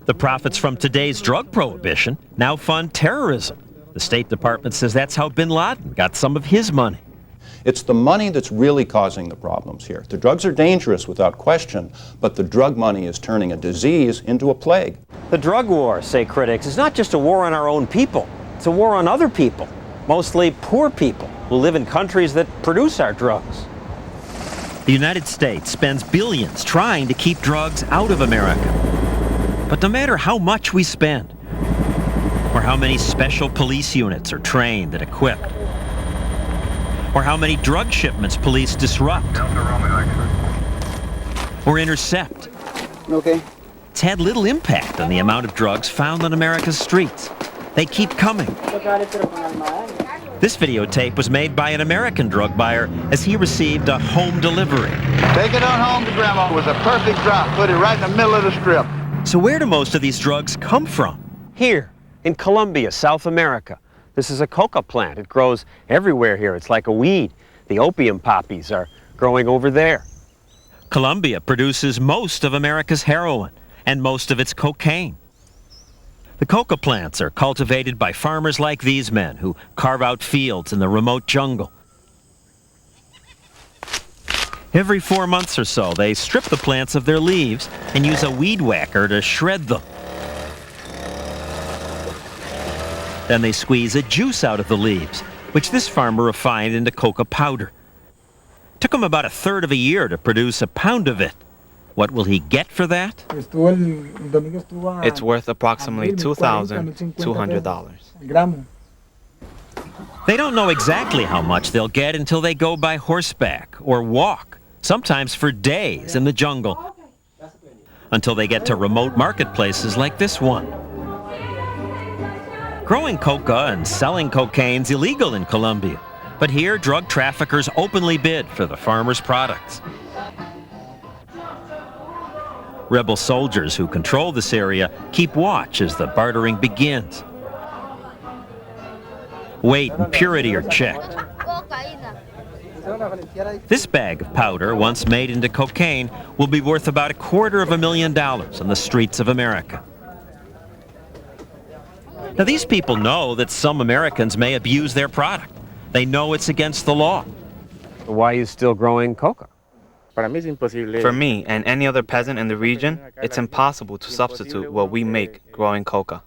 The profits from today's drug prohibition now fund terrorism. The State Department says that's how bin Laden got some of his money. It's the money that's really causing the problems here. The drugs are dangerous without question, but the drug money is turning a disease into a plague. The drug war, say critics, is not just a war on our own people. It's a war on other people, mostly poor people who live in countries that produce our drugs. The United States spends billions trying to keep drugs out of America. But no matter how much we spend, or how many special police units are trained and equipped, or how many drug shipments police disrupt or intercept, it's had little impact on the amount of drugs found on America's streets. They keep coming. This videotape was made by an American drug buyer as he received a home delivery. Take it on home to Grandma. It was a perfect drop. Put it right in the middle of the strip. So where do most of these drugs come from? Here, in Colombia, South America. This is a coca plant. It grows everywhere here. It's like a weed. The opium poppies are growing over there. Colombia produces most of America's heroin and most of its cocaine. The coca plants are cultivated by farmers like these men who carve out fields in the remote jungle. Every 4 months or so, they strip the plants of their leaves and use a weed whacker to shred them. Then they squeeze a juice out of the leaves, which this farmer refined into coca powder. Took him about a third of a year to produce a pound of it. What will he get for that? It's worth approximately $2,200. They don't know exactly how much they'll get until they go by horseback or walk, sometimes for days in the jungle, until they get to remote marketplaces like this one. Growing coca and selling cocaine's illegal in Colombia, but here drug traffickers openly bid for the farmers' products. Rebel soldiers who control this area keep watch as the bartering begins. Weight and purity are checked. This bag of powder, once made into cocaine, will be worth about $250,000 on the streets of America. Now, these people know that some Americans may abuse their product. They know it's against the law. Why are you still growing coca? For me and any other peasant in the region, it's impossible to substitute what we make growing coca.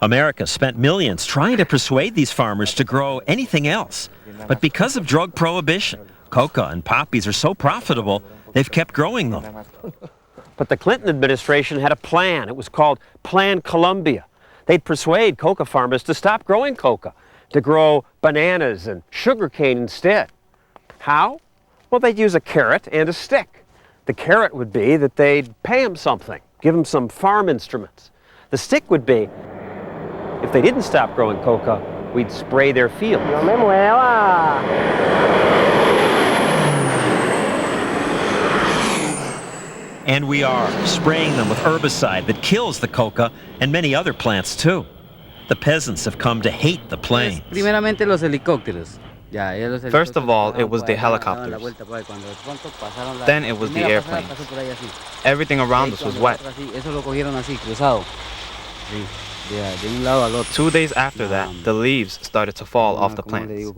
America spent millions trying to persuade these farmers to grow anything else. But because of drug prohibition, coca and poppies are so profitable, they've kept growing them. But the Clinton administration had a plan. It was called Plan Colombia. They'd persuade coca farmers to stop growing coca, to grow bananas and sugarcane instead. How? Well, they'd use a carrot and a stick. The carrot would be that they'd pay them something, give them some farm instruments. The stick would be, if they didn't stop growing coca, we'd spray their fields. No me mueva. And we are spraying them with herbicide that kills the coca and many other plants too. The peasants have come to hate the plains. First of all, it was the helicopters. Then it was the airplanes. Everything around us was wet. 2 days after that, the leaves started to fall off the plants.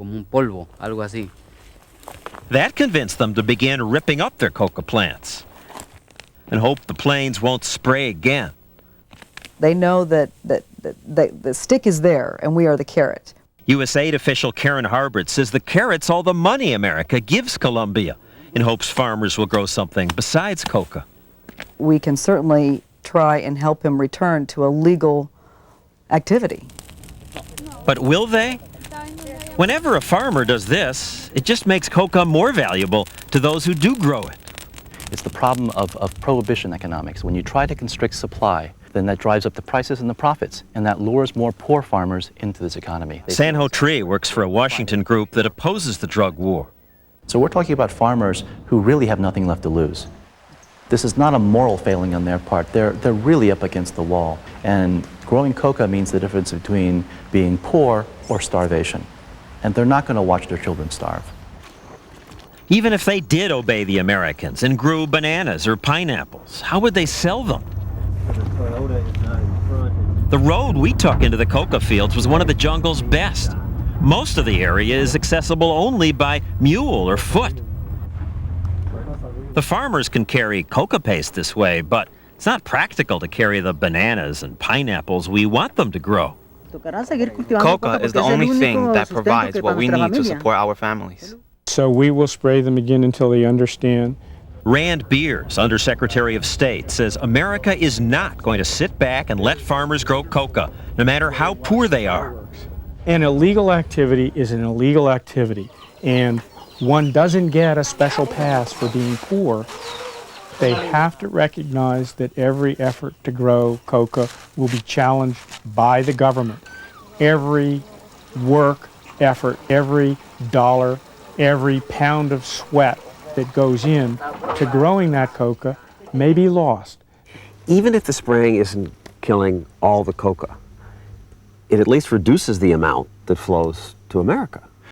That convinced them to begin ripping up their coca plants and hope the plains won't spray again. They know that the stick is there and we are the carrot. U.S. aid official Karen Harbert says the carrot's all the money America gives Colombia in hopes farmers will grow something besides coca. We can certainly try and help him return to a legal activity. But will they? Whenever a farmer does this, it just makes coca more valuable to those who do grow it. It's the problem of prohibition economics. When you try to constrict supply, then that drives up the prices and the profits, and that lures more poor farmers into this economy. Sanho Tree works for a Washington group that opposes the drug war. So we're talking about farmers who really have nothing left to lose. This is not a moral failing on their part. They're really up against the wall. And growing coca means the difference between being poor or starvation. And they're not going to watch their children starve. Even if they did obey the Americans and grew bananas or pineapples, how would they sell them? The road we took into the coca fields was one of the jungle's best. Most of the area is accessible only by mule or foot. The farmers can carry coca paste this way, but it's not practical to carry the bananas and pineapples we want them to grow. Coca is the only thing that provides what we need to support our families. So we will spray them again until they understand. Rand Beers, Undersecretary of State, says America is not going to sit back and let farmers grow coca, no matter how poor they are. An illegal activity is an illegal activity, and one doesn't get a special pass for being poor. They have to recognize that every effort to grow coca will be challenged by the government. Every work effort, every dollar, every pound of sweat that goes in to growing that coca may be lost. Even if the spraying isn't killing all the coca, it at least reduces the amount that flows to America.